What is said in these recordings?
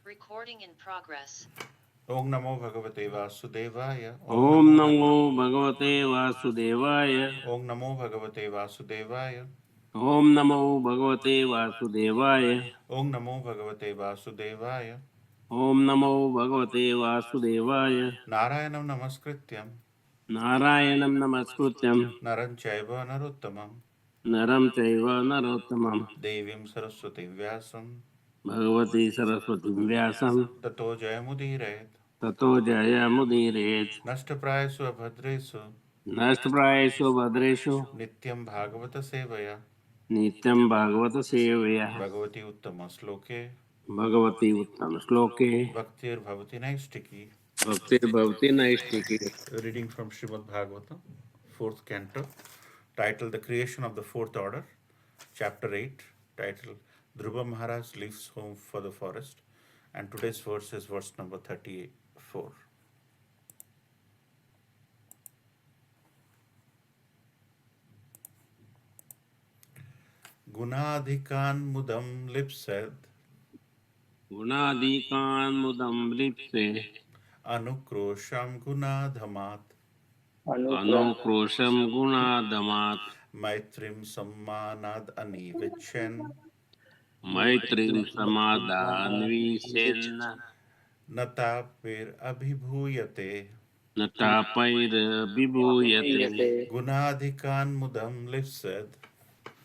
Recording in progress. Om Namo Bhagavate Vasudevaya. Om Namo Bhagavate Vasudevaya. Om Namo Bhagavate Vasudevaya. Om Namo Bhagavate Vasudevaya. Om Namo Bhagavate Vasudevaya. Om Namo Bhagavate Vasudevaya. Narayanam Namaskrityam. Narayanam Namaskrutyam. Naram Chaiva Narottamam. Naram Chaiva Narottamam. Devim Saraswati Vyasam. Bhagavati Saraswati Vyasam. Tato Jayamudiret. Tato Jaya Mudiret. Nashtaprayasu Abhadresu. Nashtaprayeshu Bhadreshu. Nityam Bhagavata Sevaya. Nityam Bhagavata Sevaya. Bhagavati Uttama Sloke. Bhagavati Uttam Shloke. Bhaktir Bhavati Naistiki. Bhaktir Bhavati Naistiki. Reading from Srimad Bhagavatam, 4th canto, titled The Creation of the Fourth Order, Chapter 8, titled Dhruva Maharaj Leaves Home for the Forest, and today's verse is verse number 34. Gunadhikan mudam lipsed Gunadikan mudam lipse. Anukrosham gunadhamat Anukrosham gunadamat. Maitrim sammanad anivichen Maitrim samadanvishen. Natapir abhibhuyate Natapair vibhuyate. Gunadhikan mudam lipsed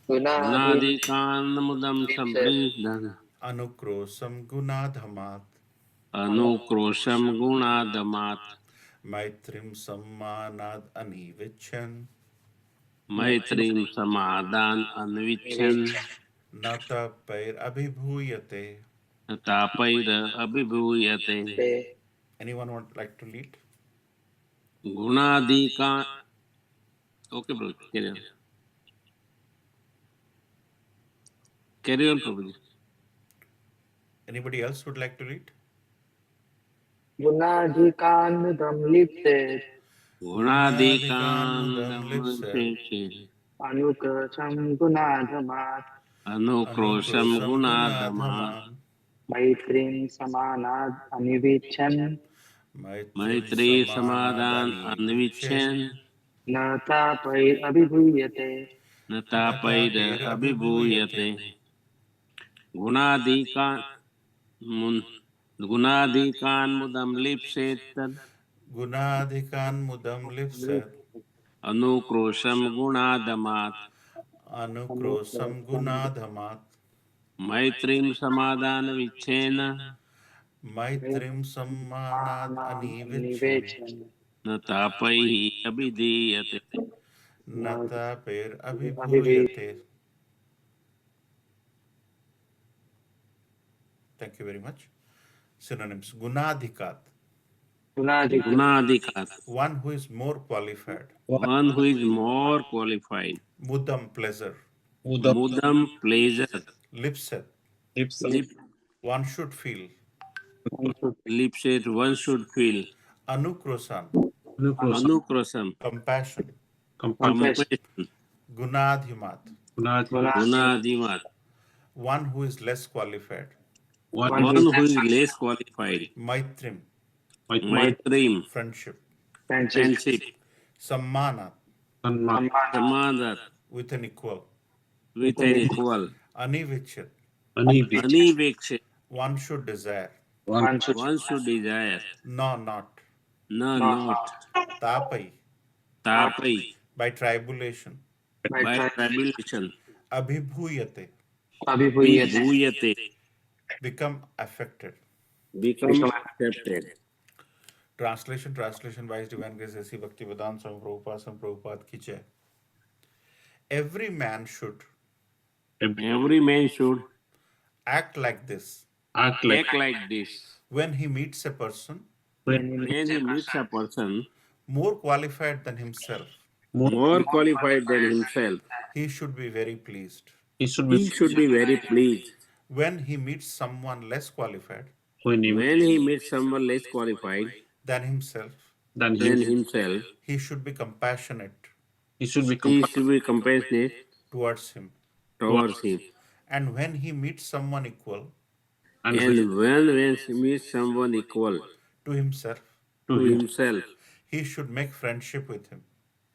Gunadikan mudam samriddhan. Anukrosam gunadhamat Anukrosham gunadamat. Maitrim sammanad anivichen Maitrim samadan anvichan. Natapir abhibhuyate. Natapair abhibhuyate. Anyone would like to lead? Gunadikan. Okay, bro. Carry on. Carry on, Prabhuji. Anybody else would like to lead? Gunadhikan mudam lipse Gunadikan mudam lipsed Anukrasham gunadhamat Anukrosham gunadamat. Maitrim samanad anivichan Maitri samadan anvichen. Natapai abhibhuyate Natapaida abhibhuyate. Gunadikan mudam lipsetan. Gunadhikan mudam lipsed Anukrosham gunadamat. Anukrosam gunadhamat Maitrim samadan vichena. Maitrim sammanad anivichen Natapaihi abhidiyate. Natapir abhibhuyate. Thank you very much. Synonyms. Gunadhikat, Gunadikat. one who is more qualified. One who is more qualified. Mudam, pleasure. Mudam, pleasure. Lipset, Lip, one should feel. lipset, one should feel. Anukrosam, Anukrosam, compassion. compassion. Gunadhimat, Gunadimat, one who is less qualified. one who is less qualified. Maitrim, Maitrim, friendship. friendship. Sammanat, Samadhat, with an equal. with an equal. Anivichet, Anivikshit, one should desire. one should desire. No, not. No, not. Tapai, Tapai, by tribulation. by tribulation. Abhibhuyate, Vibhuyate, become affected. become accepted. Translation wise, Divine Grace A.C. Bhaktivedanta Swami Prabhupada ki jai. Every man should Every man should act like this act like this. when he meets a person When he meets a person more qualified than himself. more qualified than himself, He should be very pleased. he should be very pleased. When he meets someone less qualified When he meets someone less qualified than himself, than himself, he should be compassionate he should be compassionate towards him. towards him. And when he meets someone equal, And when he meets someone equal to himself, to himself, he should make friendship with him.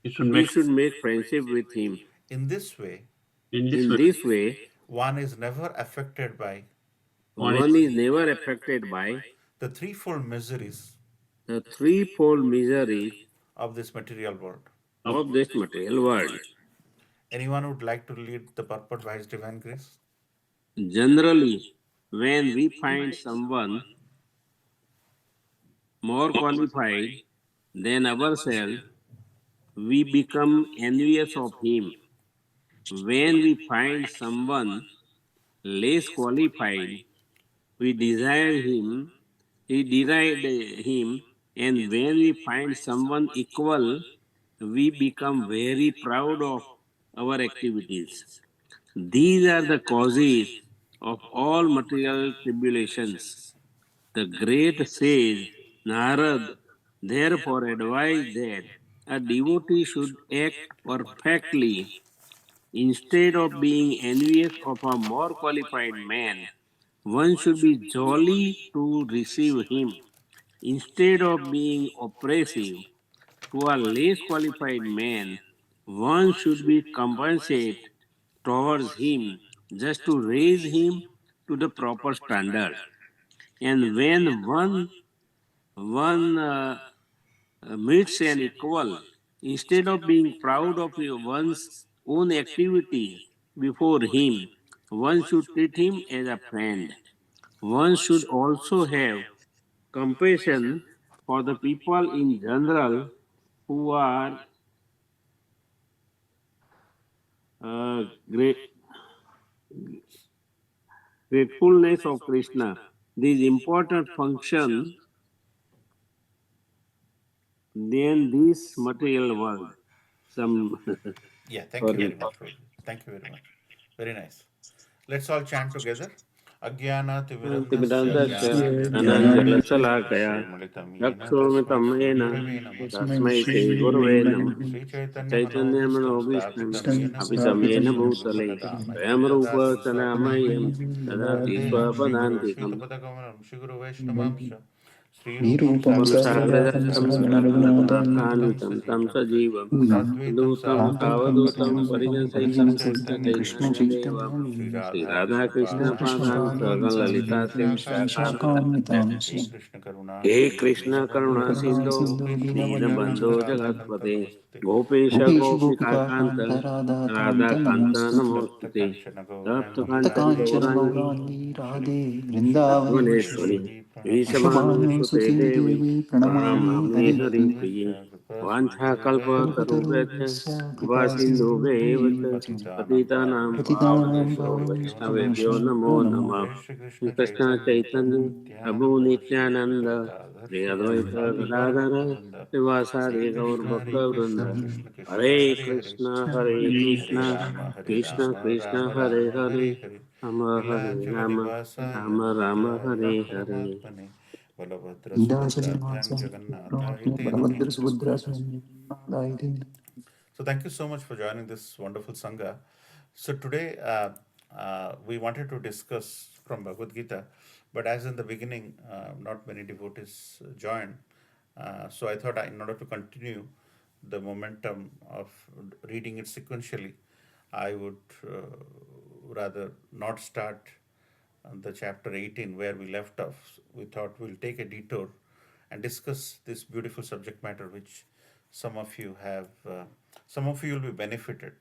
he should make friendship with him. In this way, In this way, one is never affected by one is never affected by the threefold miseries the threefold miseries of this material world. of this material world. Anyone would like to lead the purport by His divine grace? Generally, when we find someone more qualified than ourselves, we become envious of him. When we find someone less qualified, we desire him, we deride him, and when we find someone equal, we become very proud of our activities. These are the causes of all material tribulations. The great sage Narada therefore advised that a devotee should act perfectly. Instead of being envious of a more qualified man, one should be jolly to receive him. Instead of being oppressive to a less qualified man, one should be compassionate towards him just to raise him to the proper standard. And when one meets an equal, instead of being proud of one's own activities before him, one should treat him as a friend. One should also have compassion for the people in general who are uh, great, gratefulness of Krishna. This important function than this material world. Some Yeah, thank you sorry. very much, Prabhuji. Thank you very much. Very nice. Let's all chant together. Ajnana timirandhasya Antimirandasya jnananjana ananjalashalakaya shalakamalitam yena tasmai चक्षुर्मितं Shri yen Gurave Namah. तस्मै श्रीगुरवे नमः Sri Chaitanya चैतन्यमनोभीष्टं Manobhishtam Sthapitam स्थापितं Yena येन Bhutale भूतले Swayam स्वयं रूप Rupa Kadam कलामयं ददाति Vandeham Shri Guru स्वपदान्तिकम् Shila Padakamalam Shri Guru Vaishnavamsha Sri Rupam Sagrajatam पुंसाग्रजातं Sahagana Radharanitam रघुनाथान्वितं तं Sajivam सजीवं Sadvaitam दूतं Savadvaitam सावधूतं Paritasamam परिजनसहितं Krishna Chaitanya Devam कृष्णचैतन्यदेवं Sri Radha Krishna श्रीराधाकृष्णपादान् Padanam सगं Savati Lalita Vishakam He Krishna Karuna hey Sindhu Krishna Karuna Dinabandhu Sindhu Gopesh दीनबंधो Gopinakanta Radha Kanta जगत्पते Namaste Gopesh Gopesh गोपिकान्त Gopinakanta Radhakant Tapta नमोस्तुते Kanchana तप्त Gauranga कांचन Radhe Gaurangi Shri Bhuvaneshwari Vrindavaneshwari विषमानुसुते देवी प्रणमामि हरिप्रिये Pranamami वाञ्छाकल्पतरुभ्यश्च कृपा सिन्धुभ्येव च पतितानां पावनेभ्यो वैष्णवेभ्यो नमो नमः Jai Shri Krishna Krishna Chaitanya Chaitanya Prabhu Nityananda Shri Nityanand Advaita Gadadhar Shri Shri Advaita Vasadi Gaura Gadadhar Bhaktavrinda श्रीवासादि Gaur Hare भक्तवृंद Krishna Krishna Hare Krishna Hare Hare Krishna Hare Hare Krishna Rama Hare Krishna Rama Krishna Rama Hare Rama Hare Hare Hare Ram Hare Nilanjana Ram Nivasaya Ram Ram Hare Sitaram Hare Paramatmane Balabhadra Subhadrabhyam Jagannatha Iti Namani Namaste. So thank you so much for joining this wonderful Sangha. So today we wanted to discuss from Bhagavad Gita, but as in the beginning, not many devotees joined. So I thought in order to continue the momentum of reading it sequentially, I would rather not start the chapter 18 where we left off. We thought we'll take a detour and discuss this beautiful subject matter which some of you have, some of you will be benefited.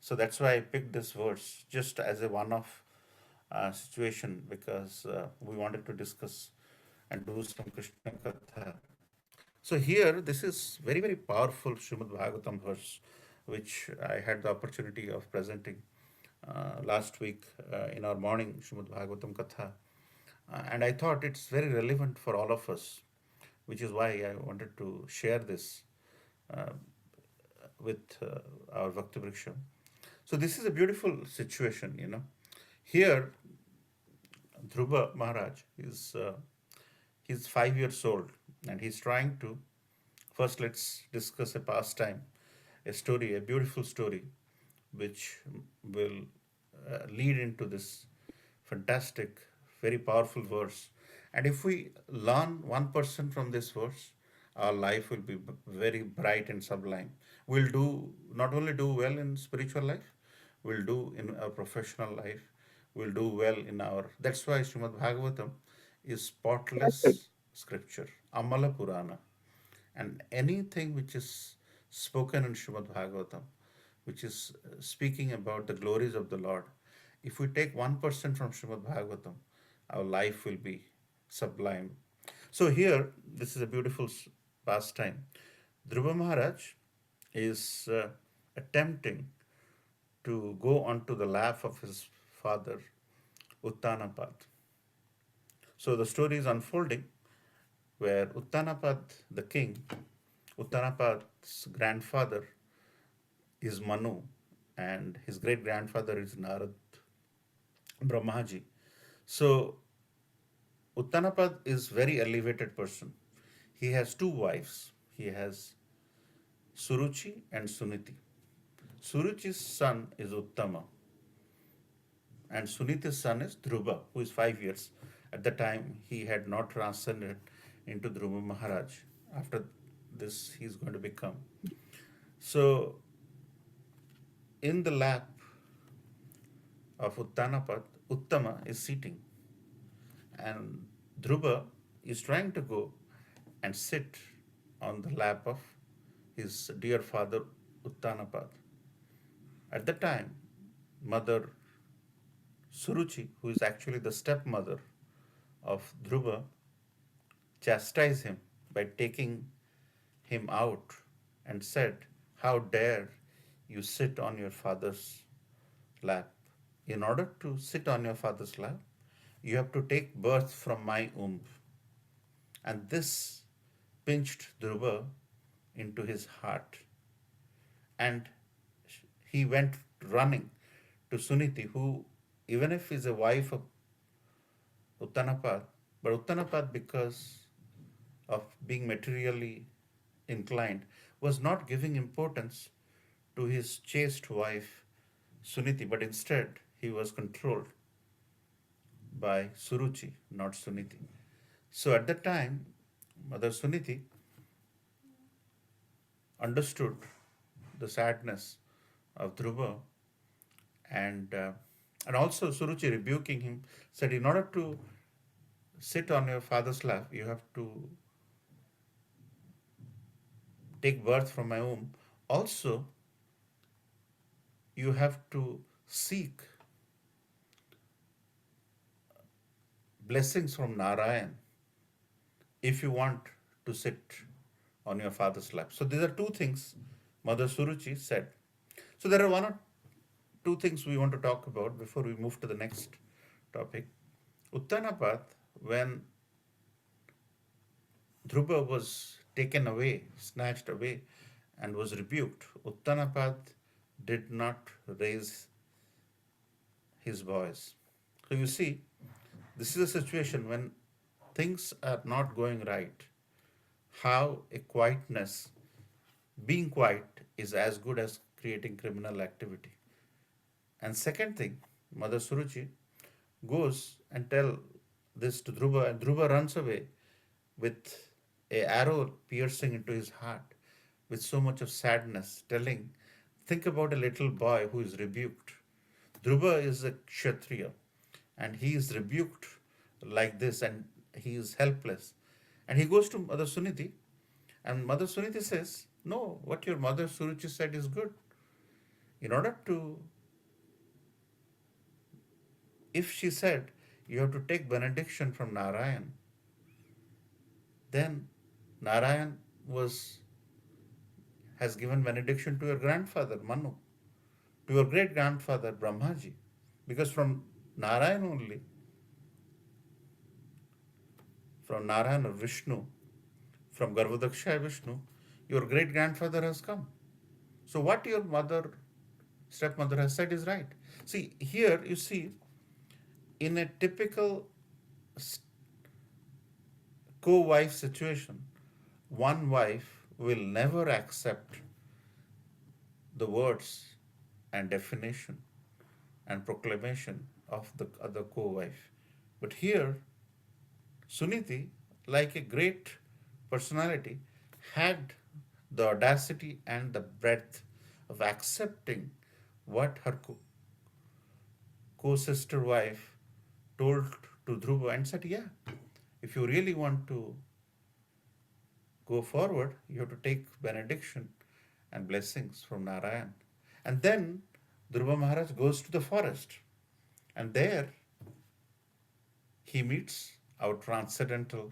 So that's why I picked this verse just as a one-off situation because we wanted to discuss and do some Krishna Katha. So here, this is very, very powerful Srimad Bhagavatam verse, which I had the opportunity of presenting last week in our morning Srimad Bhagavatam Katha. And I thought it's very relevant for all of us, which is why I wanted to share this uh, with our Bhakti Vriksha. So this is a beautiful situation, you know. Here, Dhruva Maharaj is he's 5 years old, and he's trying to. First, let's discuss a pastime, a story, a beautiful story, which will lead into this fantastic very powerful verse. And if we learn 1% from this verse, our life will be very bright and sublime. We'll do not only do well in spiritual life, we'll do in our professional life, we'll do well in our. That's why Srimad Bhagavatam is spotless scripture, Amala Purana. And anything which is spoken in Srimad Bhagavatam, which is speaking about the glories of the Lord, if we take 1% from Srimad Bhagavatam, our life will be sublime. So here, this is a beautiful pastime. Dhruva Maharaj is attempting to go onto the lap of his father, Uttanapad. So the story is unfolding where Uttanapad, the king, Uttanapad's grandfather is Manu, and his great grandfather is Narad Brahmaji. So Uttanapad is very elevated person. He has two wives. He has Suruchi and Suniti. Suruchi's son is Uttama, and Suniti's son is Dhruva, who is 5 years. At the time, he had not transcended into Dhruva Maharaj. After this, he is going to become. So, in the lap of Uttanapad, Uttama is sitting, and Dhruva is trying to go and sit on the lap of his dear father Uttanapad. At the time, Mother Suruchi, who is actually the stepmother of Dhruva, chastised him by taking him out and said, "How dare you sit on your father's lap? In order to sit on your father's lap, you have to take birth from my womb." And this pinched Dhruva into his heart. And he went running to Suniti, who, even if is a wife of Uttanapad, but Uttanapad, because of being materially inclined, was not giving importance to his chaste wife Suniti, but instead he was controlled by Suruchi, not Suniti. So at that time, Mother Suniti understood the sadness of Dhruva, and also Suruchi rebuking him said, "In order to sit on your father's lap, you have to take birth from my womb. Also, you have to seek blessings from Narayan if you want to sit on your father's lap." So these are two things Mother Suruchi said. So there are one or two things we want to talk about before we move to the next topic. Uttanapad, when Dhruva was taken away, snatched away, and was rebuked, Uttanapad did not raise his voice. So you see, this is a situation when things are not going right. How a quietness, being quiet, is as good as creating criminal activity. And second thing, Mother Suruchi goes and tell this to Dhruva, and Dhruva runs away with a arrow piercing into his heart with so much of sadness, telling, think about a little boy who is rebuked. Dhruva is a Kshatriya, and he is rebuked like this, and he is helpless. And he goes to Mother Suniti, and Mother Suniti says, "No, what your mother Suruchi said is good. In order to, if she said you have to take benediction from Narayan, then Narayan has given benediction to your grandfather Manu, to your great grandfather Brahmaji, because from Narayan only, from Narayan or Vishnu, from Garbhodakshaya Vishnu, your great grandfather has come. So what your stepmother has said is right." See, here you see, in a typical co-wife situation, one wife will never accept the words and definition and proclamation of the other co-wife. But here, Suniti, like a great personality, had the audacity and the breadth of accepting what her co-sister wife told to Dhruva and said, yeah, if you really want to go forward, you have to take benediction and blessings from Narayan. And then Dhruva Maharaj goes to the forest, and there he meets our transcendental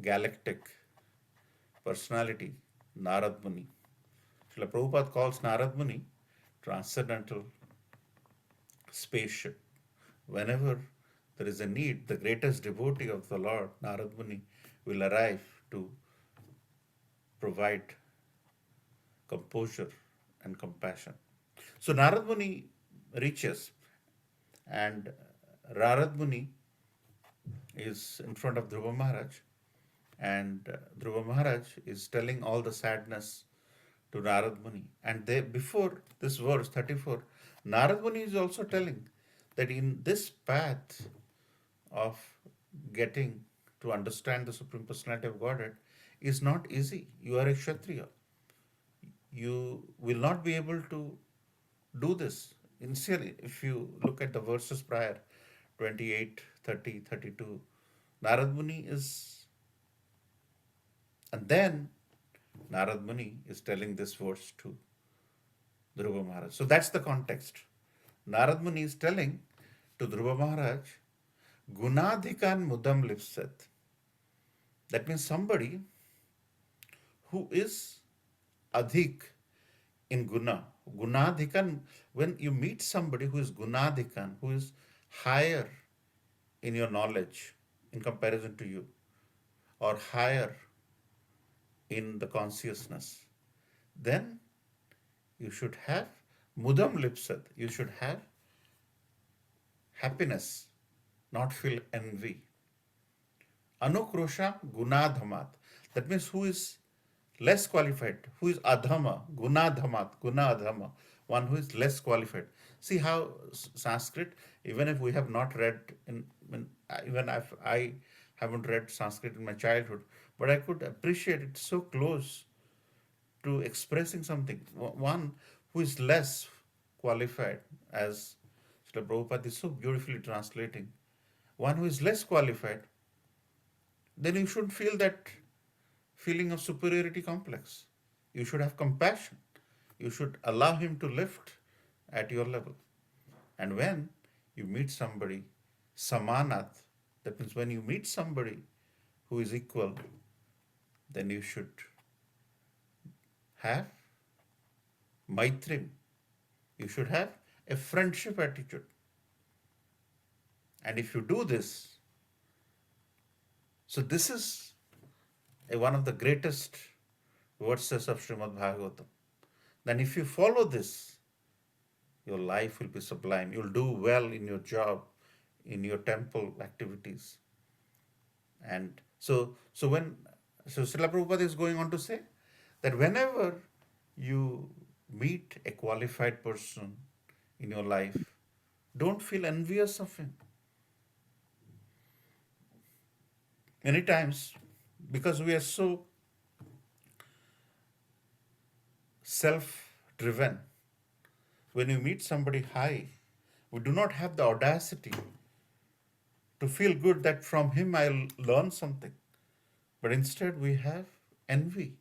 galactic personality, Narad Muni. Srila Prabhupada calls Narad Muni transcendental spaceship. Whenever there is a need, the greatest devotee of the Lord, Narad Muni, will arrive to provide composure and compassion. So Narad Muni reaches, and Narad Muni is in front of Dhruva Maharaj, and Dhruva Maharaj is telling all the sadness to Narad Muni. And they, before this verse 34, Narad Muni is also telling that in this path of getting to understand the Supreme Personality of Godhead is not easy. You are a Kshatriya. You will not be able to do this. Initially, if you look at the verses prior, 28, 30, 32, Narad Muni is, and then Narad Muni is telling this verse to Dhruva Maharaj. So that's the context. Narad Muni is telling to Dhruva Maharaj, Gunadhikan Mudam Lipsat. That means somebody who is adhik in guna. Gunadhikan, when you meet somebody who is Gunadhikan, who is higher in your knowledge in comparison to you, or higher in the consciousness, then you should have mudam lipsat. You should have happiness, not feel envy. Anukrosha gunadhamat. That means who is less qualified, who is adhama, gunadhamat, guna adhama, one who is less qualified. See how Sanskrit, even if we have not read even if I haven't read Sanskrit in my childhood, but I could appreciate it so close to expressing something. One who is less qualified, as Srila Prabhupada is so beautifully translating, one who is less qualified, then you should feel that feeling of superiority complex. You should have compassion. You should allow him to lift at your level. And when you meet somebody, samanat, that means when you meet somebody who is equal, then you should have maitrim. You should have a friendship attitude. And if you do this, so this is one of the greatest verses of Srimad Bhagavatam. Then if you follow this, your life will be sublime. You'll do well in your job, in your temple activities. And so Srila Prabhupada is going on to say that whenever you meet a qualified person in your life, don't feel envious of him. Many times, because we are so self-driven, when you meet somebody high, we do not have the audacity to feel good that from him I'll learn something. But instead we have envy.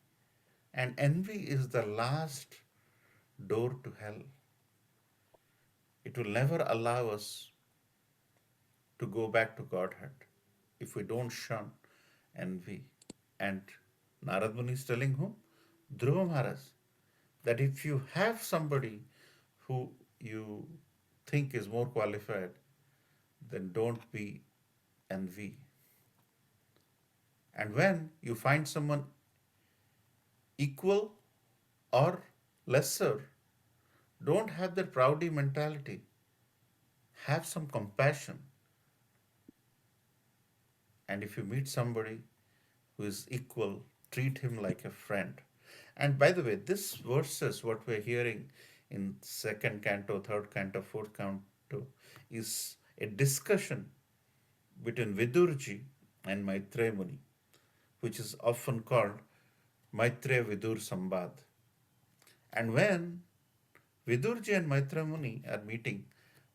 And envy is the last door to hell. It will never allow us to go back to Godhead if we don't shun envy. And Narad Muni is telling whom? Dhruva Maharaj, that if you have somebody who you think is more qualified, then don't be envy. And when you find someone equal or lesser, don't have that proudy mentality. Have some compassion. And if you meet somebody who is equal, treat him like a friend. And by the way, this verses, what we're hearing in second canto, third canto, fourth canto, is a discussion between Vidurji and Maitreya Muni, which is often called Maitreya Vidur Sambad. And when Vidurji and Maitreya Muni are meeting,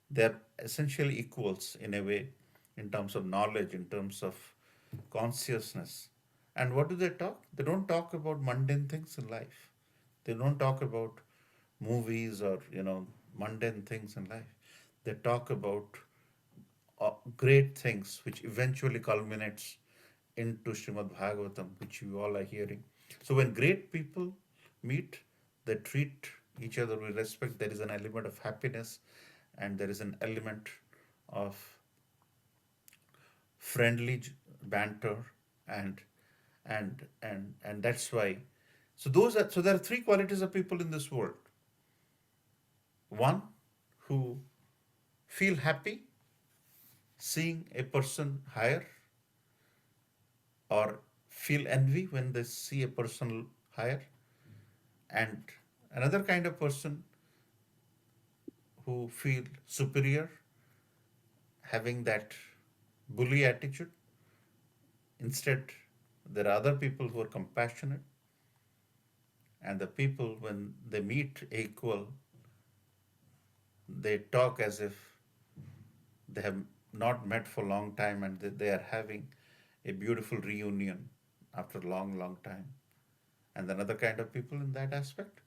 they are essentially equals in a way, in terms of knowledge, in terms of consciousness. And what do they talk? They don't talk about mundane things in life. They don't talk about movies or mundane things in life. They talk about great things, which eventually culminates into Srimad Bhagavatam, which you all are hearing. So when great people meet, they treat each other with respect. There is an element of happiness, and there is an element of friendly banter, and and that's why. So there are three qualities of people in this world. One, who feel happy seeing a person higher, or feel envy when they see a person higher, and another kind of person who feel superior, having that bully attitude. Instead, there are other people who are compassionate, and the people, when they meet equal, they talk as if they have not met for a long time, and they are having a beautiful reunion after a long, long time. And another kind of people in that aspect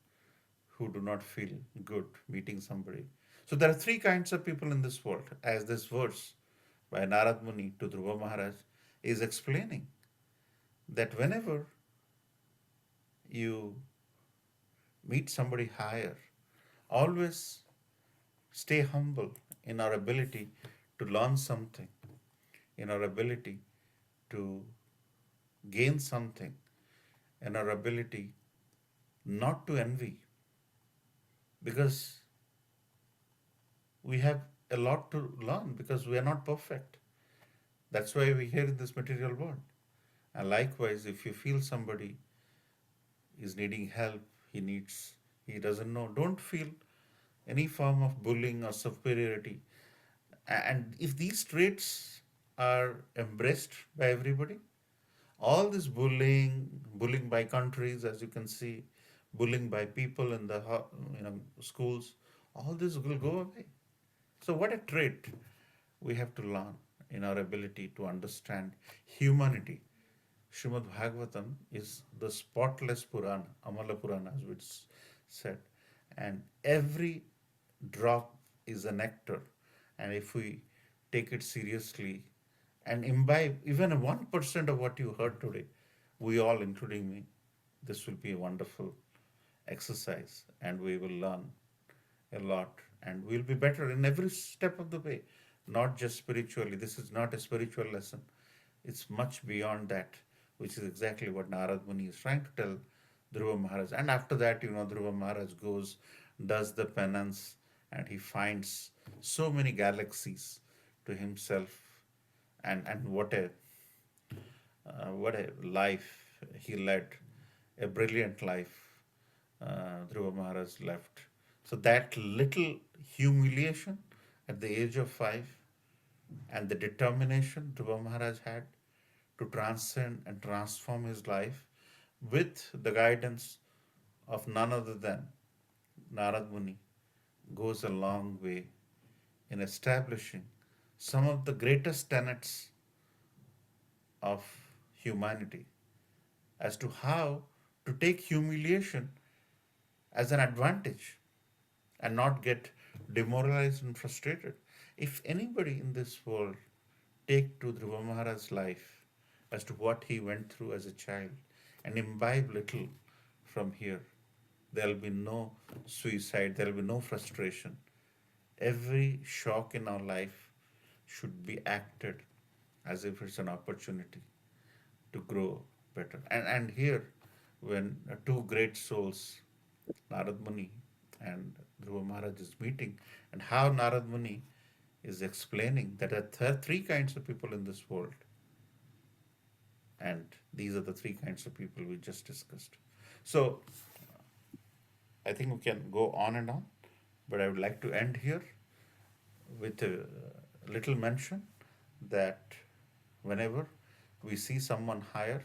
who do not feel good meeting somebody. So there are three kinds of people in this world, as this verse by Narad Muni to Dhruva Maharaj is explaining, that whenever you meet somebody higher, always stay humble in our ability to learn something, in our ability to gain something, in our ability not to envy, because we have a lot to learn, because we are not perfect. That's why we're here in this material world. And likewise, if you feel somebody is needing help, he doesn't know, don't feel any form of bullying or superiority. And if these traits are embraced by everybody, all this bullying by countries, as you can see, bullying by people in the schools, all this will go away. So what a trait we have to learn in our ability to understand humanity. Srimad Bhagavatam is the spotless Purana, Amala Purana, as it's said. And every drop is a nectar. And if we take it seriously and imbibe even 1% of what you heard today, we all, including me, this will be a wonderful exercise, and we will learn a lot, and we'll be better in every step of the way, not just spiritually. This is not a spiritual lesson, it's much beyond that, which is exactly what Narad Muni is trying to tell Dhruva Maharaj. And after that, Dhruva Maharaj goes, does the penance, and he finds so many galaxies to himself. And what a life he led, a brilliant life Dhruva Maharaj left. So that little humiliation at the age of 5, and the determination Dhruva Maharaj had to transcend and transform his life with the guidance of none other than Narad Muni, goes a long way in establishing some of the greatest tenets of humanity, as to how to take humiliation as an advantage and not get demoralized and frustrated. If anybody in this world take to Dhruva Maharaj's life as to what he went through as a child and imbibe little from here, there'll be no suicide, there'll be no frustration. Every shock in our life should be acted as if it's an opportunity to grow better. And here, when two great souls, Narad Muni and Dhruva Maharaj, is meeting, and how Narad Muni is explaining that there are three kinds of people in this world, and these are the three kinds of people we just discussed. So I think we can go on and on, but I would like to end here with a little mention that whenever we see someone higher,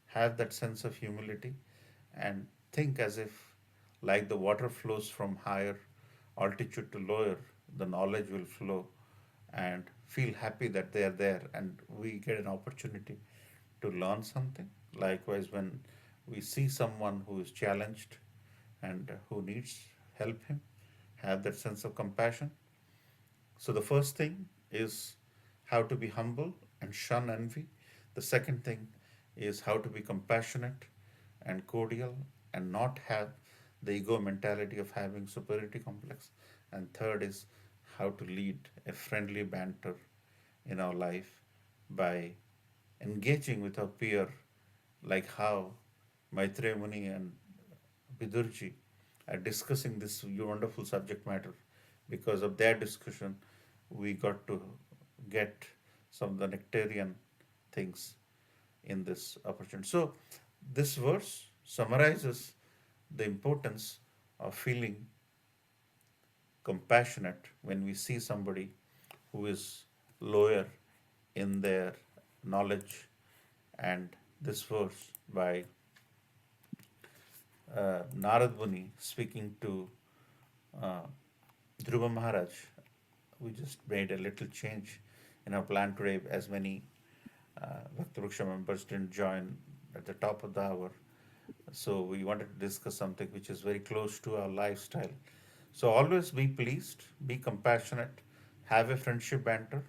have that sense of humility and think as if, like the water flows from higher altitude to lower, the knowledge will flow, and feel happy that they are there and we get an opportunity to learn something. Likewise, when we see someone who is challenged and who needs help him, have that sense of compassion. So the first thing is how to be humble and shun envy. The second thing is how to be compassionate and cordial and not have the ego mentality of having superiority complex. And third is how to lead a friendly banter in our life by engaging with our peer, like how Maitreya Muni and Bidurji are discussing this wonderful subject matter. Because of their discussion, we got to get some of the nectarian things in this opportunity. So, this verse summarizes the importance of feeling compassionate when we see somebody who is lower in their knowledge. And this verse by Narad Muni speaking to uh, Dhruva Maharaj, we just made a little change in our plan today, as many Bhakti Vriksha members didn't join at the top of the hour. So we wanted to discuss something which is very close to our lifestyle. So always be pleased, be compassionate, have a friendship banter,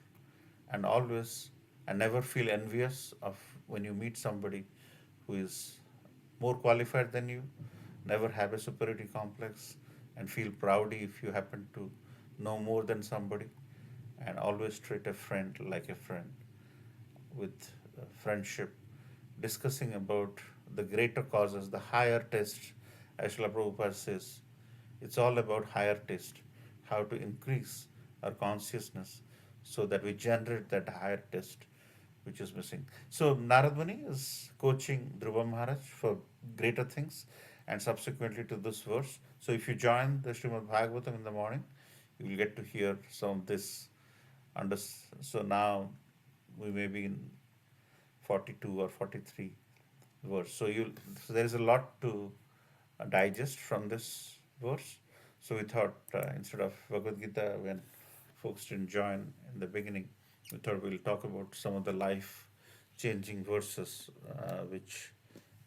and always and never feel envious of when you meet somebody who is more qualified than you. Never have a superiority complex and feel proud if you happen to know more than somebody. And always treat a friend like a friend with friendship, discussing about the greater causes, the higher test, as Srila Prabhupada says. It's all about higher test, how to increase our consciousness so that we generate that higher test which is missing. So Narad Muni is coaching Dhruva Maharaj for greater things and subsequently to this verse. So if you join the Srimad Bhagavatam in the morning, you will get to hear some of this. Under, so now we may be in 42 or 43 verse. So there is a lot to digest from this verse. So we thought instead of Bhagavad Gita, when folks didn't join in the beginning, we thought we'll talk about some of the life changing verses, which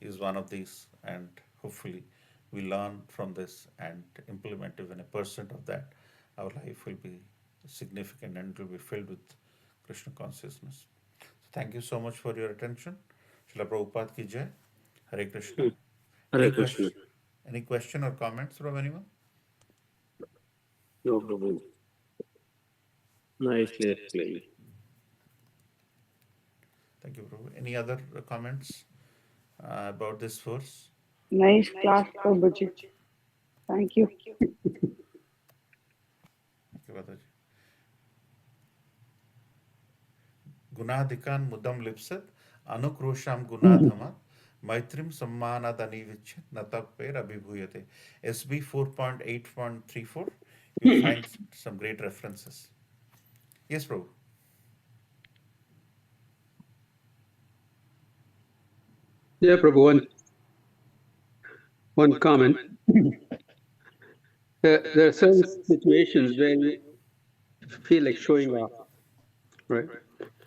is one of these, and hopefully we learn from this and implement even a percent of that. Our life will be significant and it will be filled with Krishna consciousness. So thank you so much for your attention. Srila Prabhupada ki jai. Hare Krishna. Any Hare Krishna. question? Any question or comments from anyone? No, Prabhu. Nicely explained. Thank you, Prabhu. Any other comments about this verse? Nice class, Prabhuji. Thank you. Thank you, Badaji. Gunadikan mudam lipsat, anukrosham gunadhama, maitrim sammanadanivichya, natapper abhibhuyate. SB 4.8.34, you'll find some great references. Yes, Prabhu. Yeah, Prabhu, one comment. There are certain situations where you feel like showing off, right?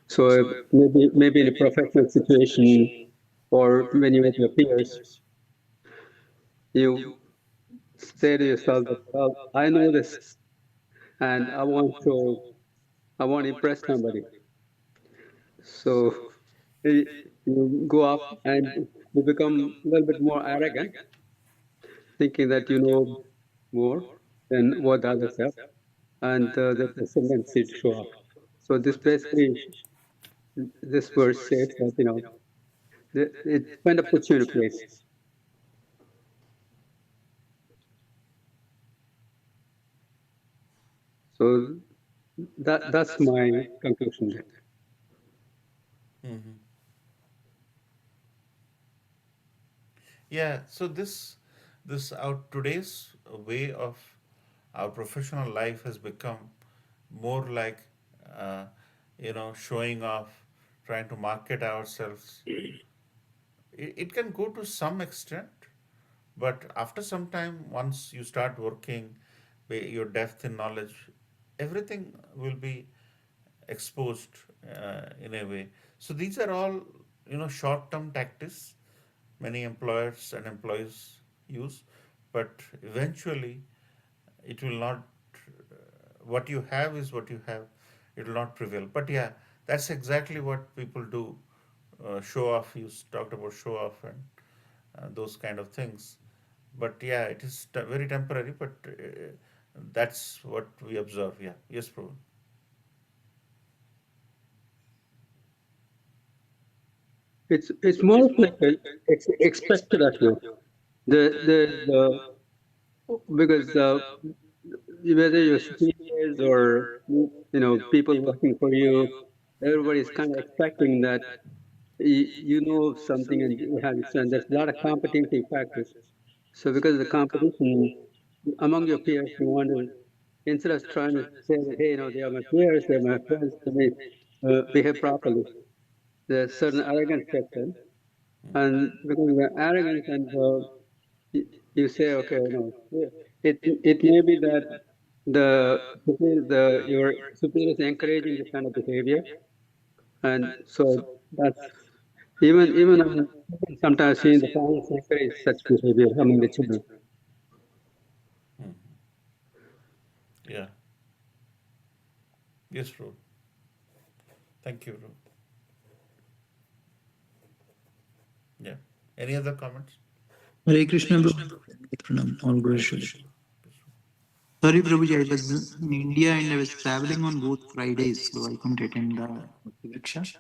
So maybe in a professional situation or when you're with your peers, you say to yourself that, well, I know this and I want to impress somebody. So you go up and you become a little bit more arrogant, thinking that you know more than what others have, and there's a tendency to show off. So this verse says that, it kind of puts you in a place. So that's my conclusion there. Yeah, so this our today's way of our professional life has become more like showing off trying to market ourselves. It can go to some extent, but after some time, once you start working, your depth in knowledge, everything will be exposed in a way. So these are all, short-term tactics many employers and employees use, but eventually it will not. What you have is what you have. It will not prevail. But yeah, that's exactly what people do. Show off. You talked about show off and those kind of things. But yeah, it is very temporary. But that's what we observe. Yeah. Yes, Prabhu. It's more of like expected of you. The because whether you're superiors or people working for you, everybody's kind of expecting that you know something and you have this, and there's a lot of competitive factors. So because of the competition among your peers, you want to, instead of trying to say that, hey, they are my peers, they're my friends, let me behave properly. There's certain arrogance steps in, and because of the arrogance and you say, okay, it may be that your superior is encouraging this kind of behavior, and so that's even sometimes seeing the parents encourage such behavior among the children. Yeah. Yes, Prabhu. Thank you, Prabhu. Yeah. Any other comments? Hare Krishna, Prabhu. Pranam, all Hare goes well. Krishna. Sorry, Prabhuji, I was in India and I was traveling on both Fridays, so I couldn't attend the Diksha.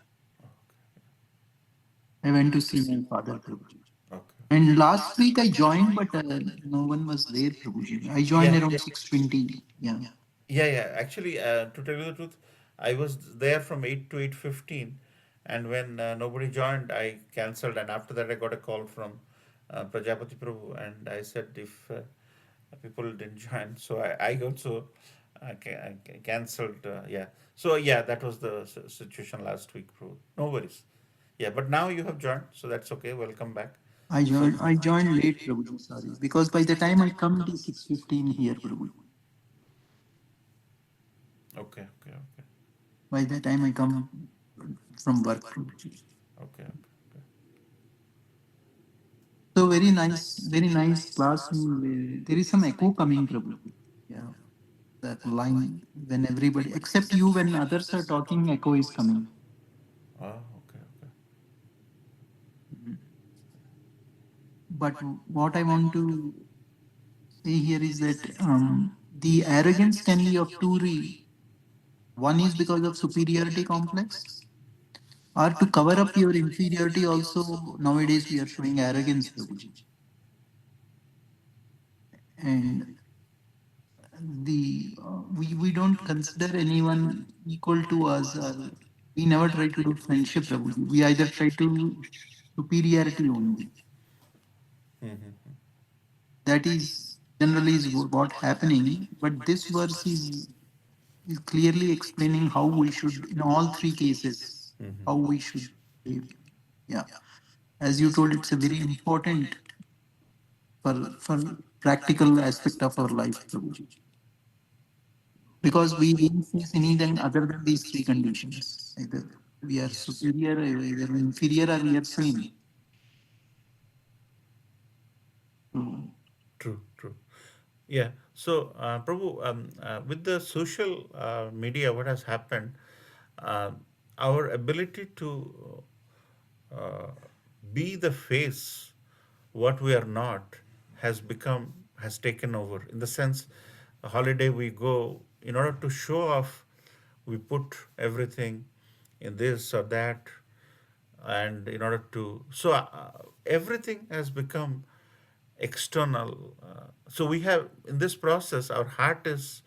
I went to see my father, Prabhuji. Okay. And last week I joined, but no one was there, Prabhuji. I joined around 6:20. Yeah. Yeah, yeah. Actually, to tell you the truth, I was there from 8 to 8:15, and when nobody joined, I cancelled. And after that, I got a call from Prajapati Prabhu, and I said if people didn't join, so I also cancelled. Yeah. So yeah, that was the situation last week, Prabhu. No worries. Yeah, but now you have joined, so that's okay. Welcome back. So I joined late, Prabhuji, sorry. Because by the time I come, it is 6:15 here, Prabhuji. okay, okay, okay, By the time I come from work, Prabhuji. okay, okay. So very nice class. There is some echo coming, Prabhuji. Yeah. That line when everybody except you, when others are talking, echo is coming. Ah, okay, okay. But what I want to say here is that the arrogance can be of one is because of superiority complex, or to cover up your inferiority. Also, nowadays we are showing arrogance, Prabhuji. And we don't consider anyone equal to us, or we never try to do friendship, Prabhuji. We either try to superiority only. That is generally is what happening. But this verse is clearly explaining how we should, in all three cases, how we should live. Yeah, as you told, it's a very important for practical aspect of our life, Prabhuji. Because we didn't face anything other than these three conditions. Either we are superior, either inferior, or we are same. So, True, true. Yeah. So, Prabhu, with the social media, what has happened, uh, our ability to uh, be the face, what we are not, has taken over. In the sense, a holiday we go, in order to show off, we put everything in this or that, and in order to, so everything has become external. So we have, in this process, our heart is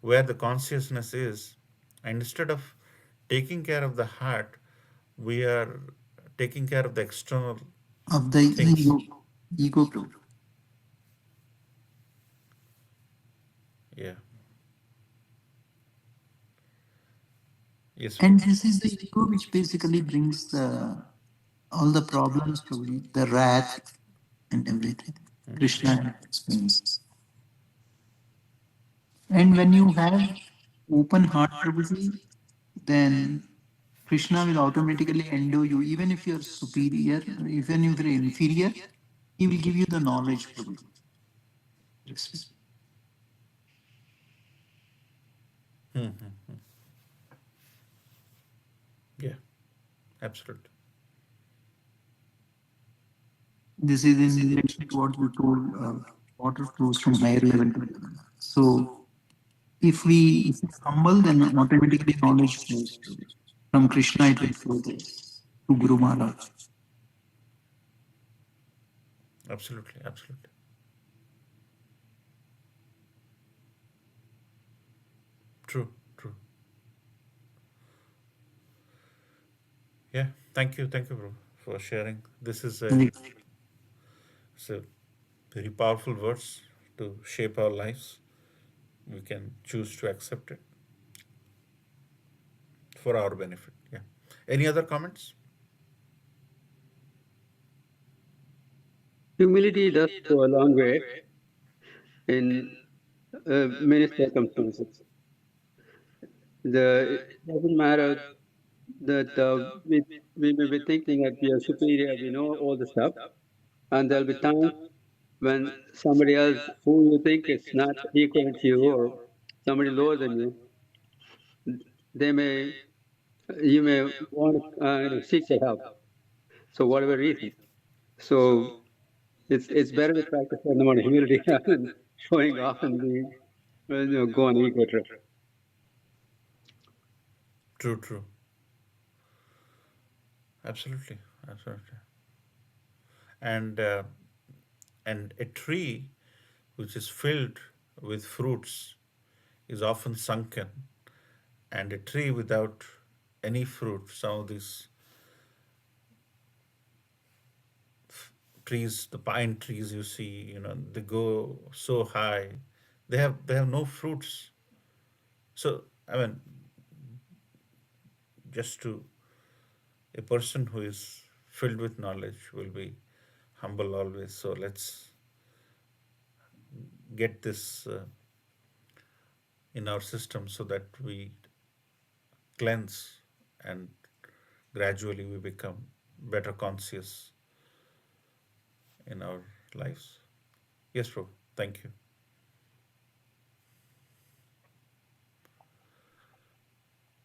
where the consciousness is, and instead of taking care of the heart, we are taking care of the external of the things. ego, Prabhuji. Yeah. Yes, And Prabhu. this is the ego which basically brings all the problems, Prabhuji, the wrath and everything. Krishna explains. And when you have open heart, Prabhuji, then Krishna will automatically endow you. Even if you're superior, even if you're inferior, he will give you the knowledge, Prabhuji. Yes. Yeah, absolutely. This is in relation to what you told, water flows from higher level to level. So if it's humble, then automatically knowledge flows. From Krishna, it will flow there to Guru Maharaj. Absolutely, absolutely. True, true. Yeah, thank you, bro, for sharing. This is it's a very powerful words to shape our lives. We can choose to accept it for our benefit. Yeah. Any other comments? Humility does go a long way in many circumstances. It doesn't matter that we may be thinking that we are superior, we know all the stuff, and there'll be times when somebody else who you think is not equal to you or somebody lower than you, they may you may want to seek their help. So whatever reason, so it's better to practice on the amount of humility rather than showing off and being go on ego trip. True, true. Absolutely, absolutely. And and a tree which is filled with fruits is often sunken, and a tree without any fruit, some of these trees, the pine trees you see, they go so high, they have no fruits. So I mean, just to a person who is filled with knowledge will be humble always. So let's get this in our system so that we cleanse and gradually we become better conscious in our lives. Yes, bro. Thank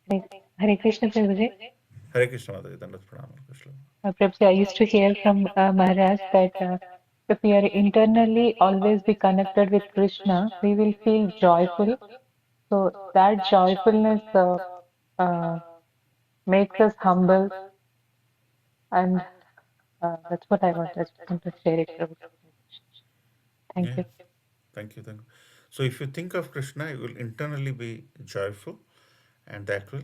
you. Hare Krishna Prabhuji. Hare Krishna Mataji, Dandat Pranam, Krishna. Prabhuji, I used to hear from Maharaj that if we are internally always be connected with Krishna, we will feel joyful. So that joyfulness uh, makes us humble, and that's what I wanted to share it, Prabhuji. Thank Yeah. you. Thank you. Thank you. So if you think of Krishna, you will internally be joyful, and that will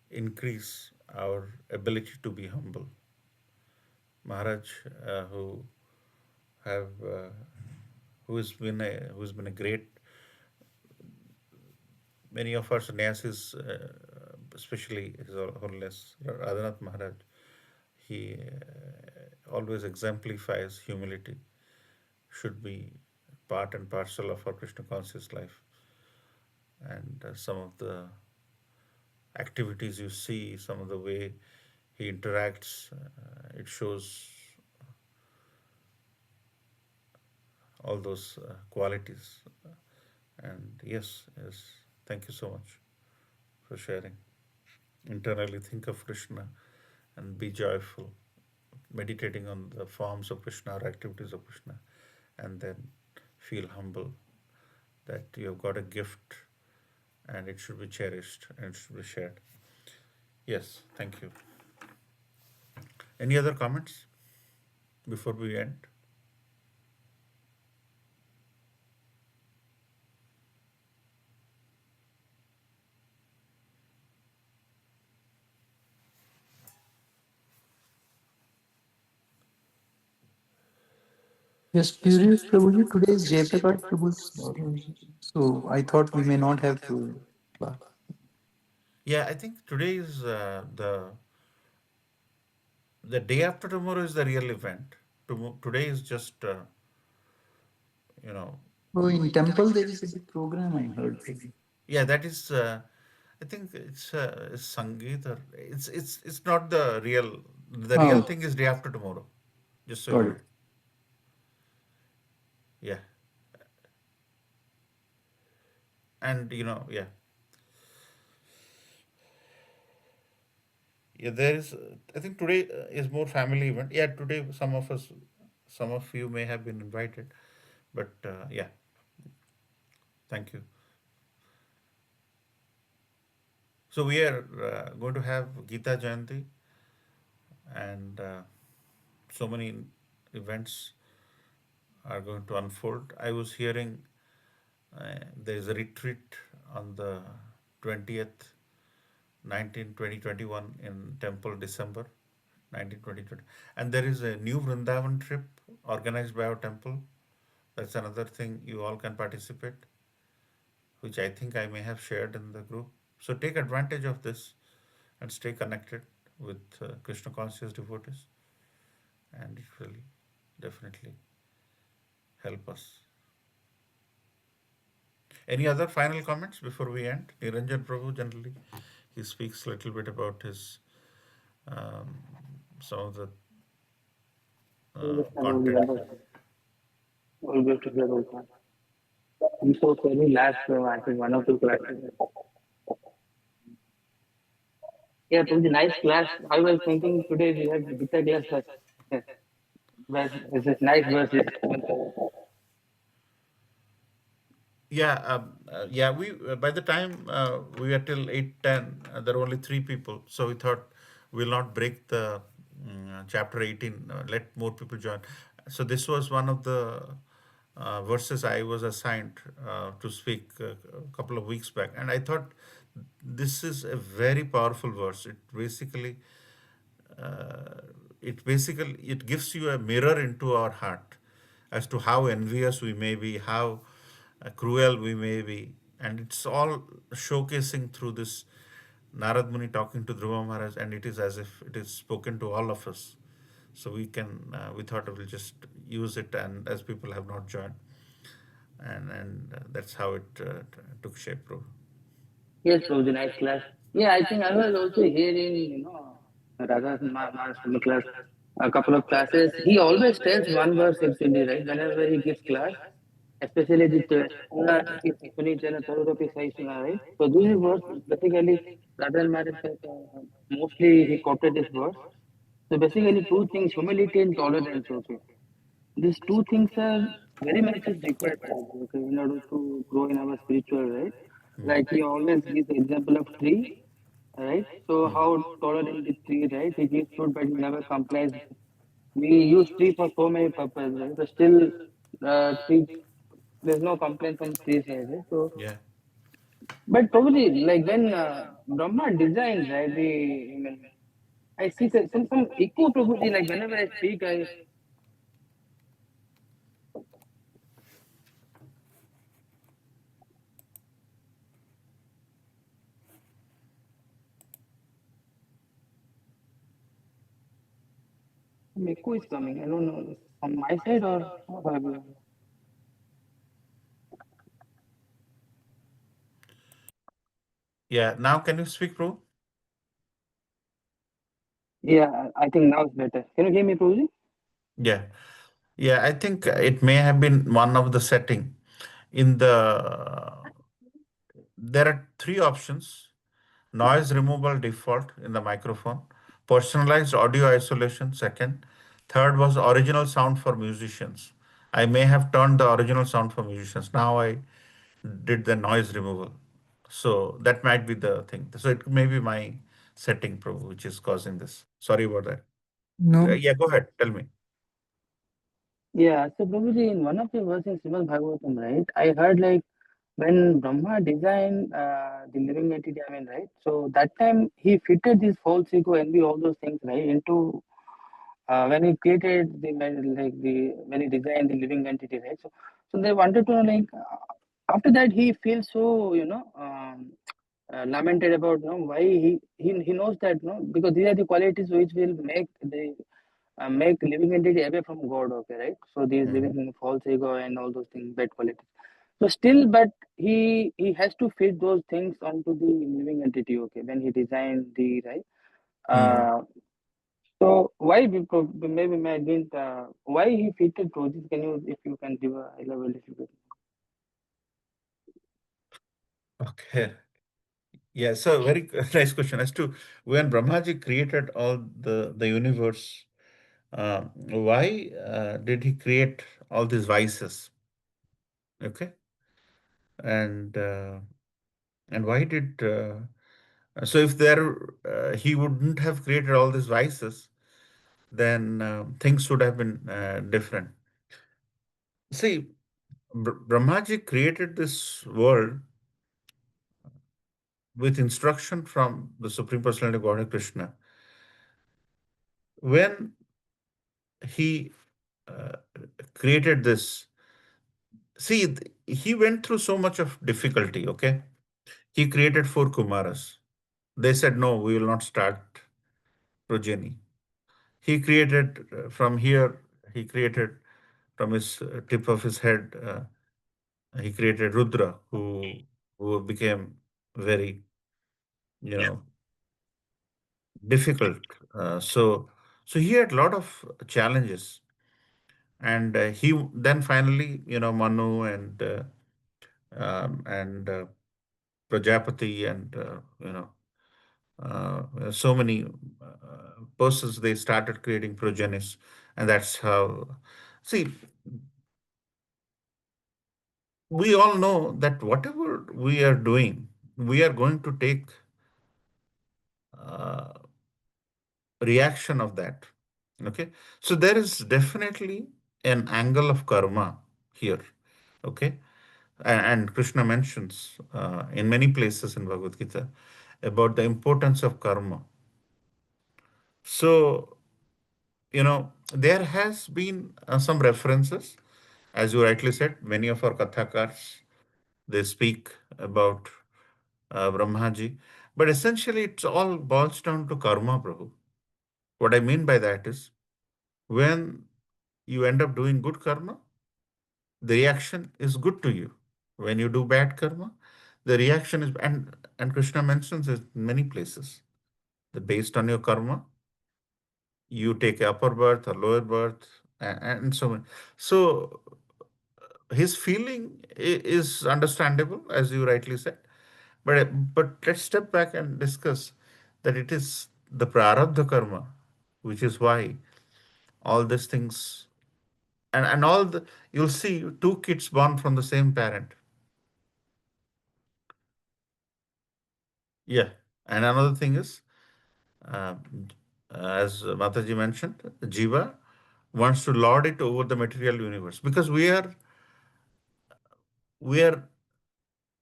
increase our ability to be humble. Maharaj, who have who's been a great, many of our sannyasis, especially His Holiness Radhanath Maharaj, he always exemplifies humility. Should be part and parcel of our Krishna conscious life. And some of the activities you see, some of the way he interacts, it shows all those qualities. And yes, yes, thank you so much for sharing. Internally think of Krishna and be joyful, meditating on the forms of Krishna or activities of Krishna, and then feel humble that you have got a gift and it should be cherished and it should be shared. Yes, thank you. Any other comments before we end? Yes, curious, Prabhuji. Today is Jayaprakash Prabhu's birthday. So I thought we may not have to. Yeah, I think today is the day after tomorrow is the real event. Today is just you know Oh, in temple there is a big program I heard. yeah, that is I think it's Sangeet, or it's not the real. The real Oh, thing is day after tomorrow. Just so you got know. it. Yeah, and yeah, yeah. There is. I think today is more family event. Yeah, today some of you may have been invited, but yeah. Thank you. So we are going to have Gita Jayanti, and so many events are going to unfold. I was hearing there is a retreat on the 20th, 19, 2021 in Temple, December 19, 2020. And there is a new Vrindavan trip organized by our temple. That's another thing you all can participate, which I think I may have shared in the group. So take advantage of this and stay connected with Krishna conscious devotees, and it will definitely help us. Any other final comments before we end? Niranjan Prabhu, generally, he speaks a little bit about his um, some of the content. All good to hear about that. I'm so sorry, last, I think one or two classes. Yeah, it was a nice class. I was thinking today we have Gita class first. But this is nice verses. Yeah, yeah. We by the time we were till 8:10, there were only three people. So we thought we'll not break the chapter 18. Let more people join. So this was one of the verses I was assigned to speak a couple of weeks back, and I thought this is a very powerful verse. Uh, it gives you a mirror into our heart as to how envious we may be, how cruel we may be, and it's all showcasing through this Narad Muni talking to Dhruva Maharaj, and it is as if it is spoken to all of us. So we thought we'll just use it, and as people have not joined, and that's how it took shape, bro. Yes, it was a nice class. Yeah, I think I was also hearing, Radha Maharaj class, a couple of classes. He always tells one verse actually, right? Whenever he gives class, especially the Punijana Taruropi Saishana, right? So this is verse basically Radha Maharaj mostly he quoted this verse. So basically two things, humility and tolerance also. These two things are very much is required by us, okay, in order to grow in our spiritual, right? Like he always gives the example of tree, right? So how tolerant the tree, right? He gives fruit, but he never complains. We use tree for so many purposes, right? But still, tree, there's no complaint from tree side, right? So, Yeah. but probably like when Brahma designed, right? I mean, I see some echo probably like whenever I speak, I some echo is coming. I don't know from my side or everyone. Yeah. Now can you speak, bro? Yeah, I think now it's better. Can you hear me, Prabhuji? Yeah. Yeah, I think it may have been one of the setting in the there are three options: noise removal default in the microphone, personalized audio isolation second, third was original sound for musicians. I may have turned the original sound for musicians. Now I did the noise removal. So that might be the thing. So it may be my setting, Prabhu, which is causing this. Sorry about that. No, Yeah, go ahead. Tell me. Yeah, so Prabhuji, in one of the verses, Srimad Bhagavatam, right? I heard like when Brahma designed the living entity, I mean, right? So that time he fitted this false ego, envy, all those things, right? Into when he created when he designed the living entity, right? So they wanted to know, like after that he feels so, lamented about why he knows that because these are the qualities which will make living entity away from God. Okay, right? So these living false ego and all those things, bad qualities. So still, but he has to fit those things onto the living entity. Okay, when he designed the right. So why maybe I didn't why he fitted roses? Can you, if you can give a high level a little bit? Okay. Yeah, so very nice question. As to when Brahmaji created all the universe, why did he create all these vices? Okay, and uh, and why did so if there he wouldn't have created all these vices, then things would have been different. See, Brahmaji created this world with instruction from the Supreme Personality of Godhead Krishna. When he uh, created this, see, he went through so much of difficulty. Okay, he created four Kumaras. They said, no, we will not start progeny. He created from here, he created from his tip of his head, he created Rudra, who became very, you know, difficult. So he had a lot of challenges, and he then finally, Manu and Prajapati and so many persons, they started creating progenies, and that's how. See, we all know that whatever we are doing, we are going to take uh, reaction of that. Okay, so there is definitely an angle of karma here. Okay, and Krishna mentions in many places in Bhagavad Gita about the importance of karma. So, there has been some references, as you rightly said. Many of our kathakars, they speak about Brahmaji, but essentially it's all boils down to karma, Prabhu. What I mean by that is, when you end up doing good karma, the reaction is good to you. When you do bad karma, the reaction is, and Krishna mentions it in many places, that based on your karma, you take upper birth or lower birth, and so on. So his feeling is understandable, as you rightly said, but let's step back and discuss that it is the prarabdha karma, which is why all these things, and all the, you'll see two kids born from the same parent. Yeah, and another thing is, uh, as Mataji mentioned, Jiva wants to lord it over the material universe, because we are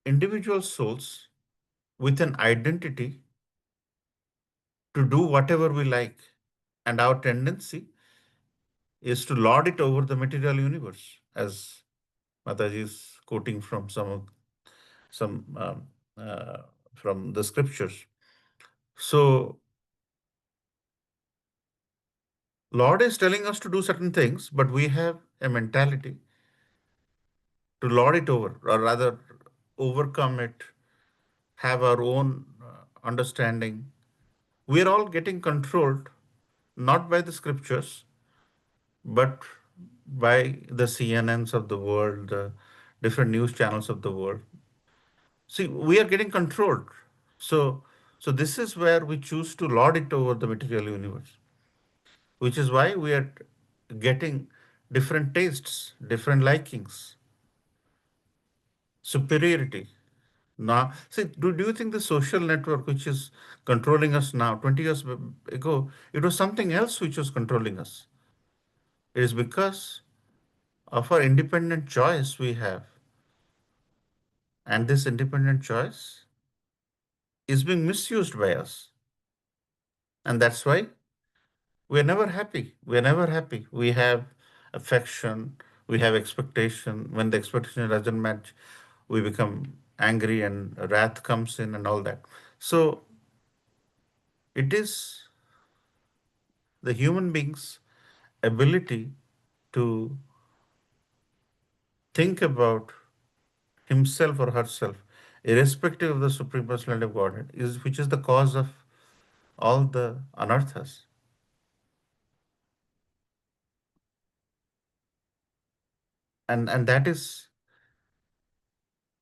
individual souls with an identity to do whatever we like, and our tendency is to lord it over the material universe, as Mataji is quoting from some from the scriptures. So Lord is telling us to do certain things, but we have a mentality to lord it over, or rather overcome it, have our own understanding. We are all getting controlled not by the scriptures, but by the CNNs of the world, the different news channels of the world. See, we are getting controlled. So this is where we choose to lord it over the material universe, which is why we are getting different tastes, different likings, superiority. Now, see, do you think the social network which is controlling us now, 20 years ago, it was something else which was controlling us? It is because of our independent choice we have. And this independent choice is being misused by us. And that's why we're never happy. We're never happy. We have affection, we have expectation. When the expectation doesn't match, we become angry and wrath comes in and all that. So it is the human being's ability to think about himself or herself, irrespective of the Supreme Personality of Godhead, is which is the cause of all the anarthas. And that is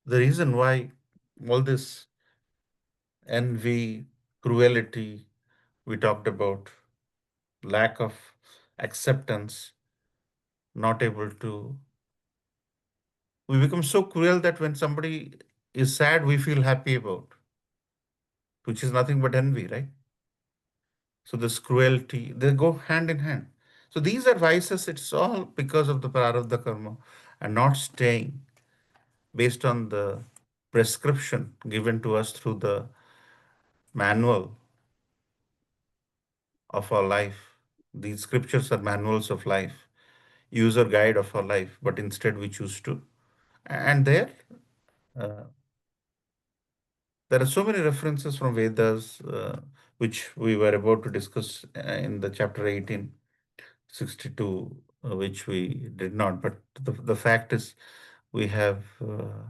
the reason why all this envy, cruelty we talked about, lack of acceptance, not able to, we become so cruel that when somebody is sad, we feel happy about, which is nothing but envy, right? So this cruelty, they go hand in hand. So these are vices, it's all because of the prarabdha karma and not staying based on the prescription given to us through the manual of our life. These scriptures are manuals of life, user guide of our life, but instead we choose to. And uh, there are so many references from Vedas, which we were about to discuss in the chapter 1862, which we did not. But the fact is, we have uh,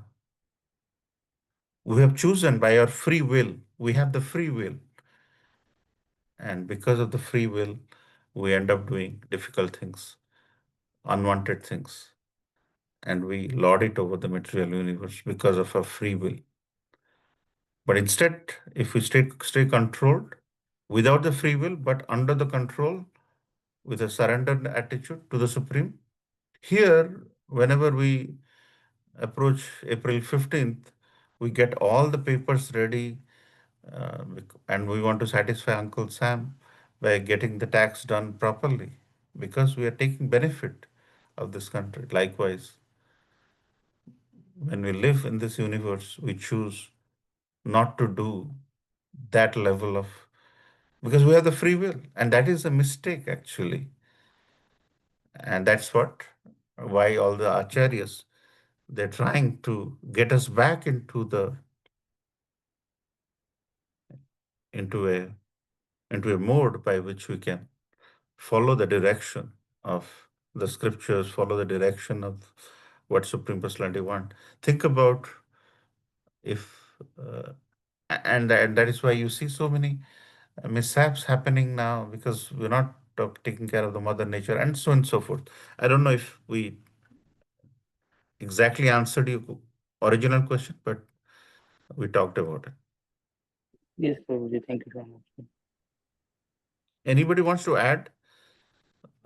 we have chosen by our free will. We have the free will, and because of the free will, we end up doing difficult things, unwanted things, and we lord it over the material universe because of our free will. But instead, if we stay controlled without the free will, but under the control with a surrendered attitude to the Supreme, here, whenever we approach April 15th, we get all the papers ready and we want to satisfy Uncle Sam by getting the tax done properly because we are taking benefit of this country. Likewise, when we live in this universe, we choose not to do that level of, because we have the free will, and that is a mistake actually. And that's why all the acharyas, they're trying to get us back into a into a mode by which we can follow the direction of the scriptures, follow the direction of what Supreme Personality want. Think about if and that is why you see so many mishaps happening now because we're not taking care of the mother nature and so on and so forth. I don't know if we exactly answered your original question, but we talked about it. Yes, Prabhuji, thank you so much. Anybody wants to add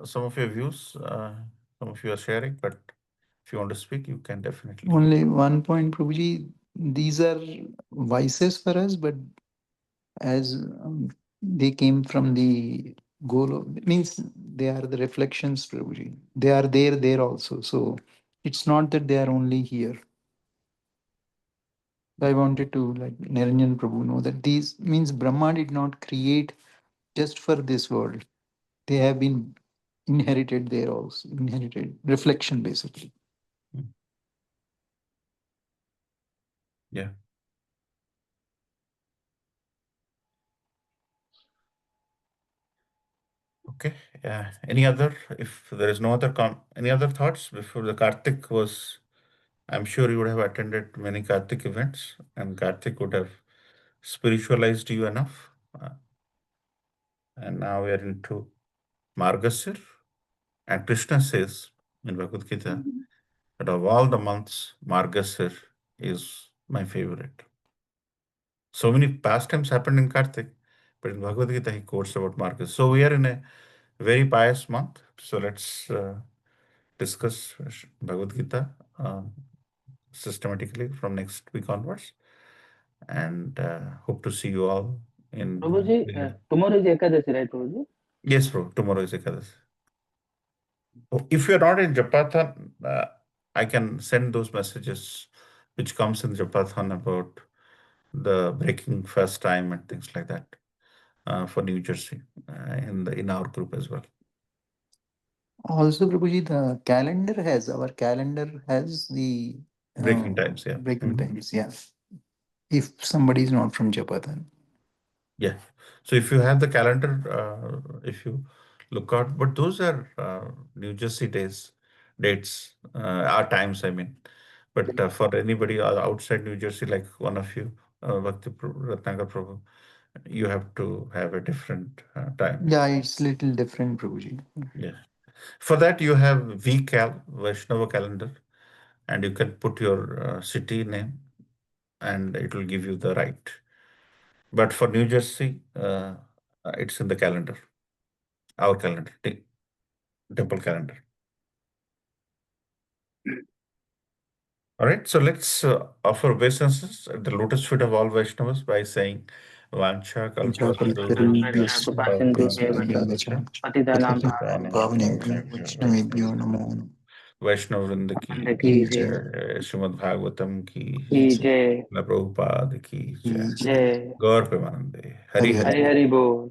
some of your views? Some of you are sharing, but if you want to speak, you can definitely. Only one point, Prabhuji. These are vices for us, but as they came from the goal of, means they are the reflections, Prabhuji. They are there also. So it's not that they are only here. I wanted to like Niranjan Prabhu know that these means Brahma did not create just for this world. They have been inherited there also, inherited reflection basically. Mm. Yeah. Okay. Yeah. Any other? If there is no other any other thoughts before the Kartik was? I'm sure you would have attended many Kartik events, and Kartik would have spiritualized you enough. And now we are into Margasir, and Krishna says in Bhagavad Gita that of all the months, Margasir is my favorite. So many pastimes happened in Kartik, but in Bhagavad Gita he quotes about Margasir. So we are in a very pious month. So let's discuss Bhagavad Gita systematically from next week onwards, and hope to see you all in. Prabhuji, tomorrow is Ekadasi, right, Prabhuji? Yes, bro. Tomorrow is Ekadasi. If you're not in Japathan, I can send those messages which comes in Japathan about the breaking first time and things like that for New Jersey in our group as well. Also, Prabhuji, the calendar has, our calendar has the breaking times, yeah. Breaking times, yeah. If somebody is not from Japa, then Yeah. So if you have the calendar, if you look out, but those are New Jersey dates, our times, I mean. But for anybody outside New Jersey, like one of you, Ratnagar Prabhu, you have to have a different time. yeah, it's little different, Prabhuji. Yeah. For that, you have VCal, Vaishnava calendar, and you can put your city name and it will give you the right. But for New Jersey, it's in the calendar, our calendar, temple calendar. All right, so let's offer obeisances at the lotus feet of all Vaishnavas by saying Vancha Kalpatarubhyascha Kalpatarubhyascha Patitanam Pavanebhyo Vaishnavebhyo Namo Namo. वैष्णव वृंद की की जय, श्रीमद् भागवतम की जय जय, प्रभुपाद की जय, जय गौर प्रेमानंदे, हरि हरि हरि हरि बोल।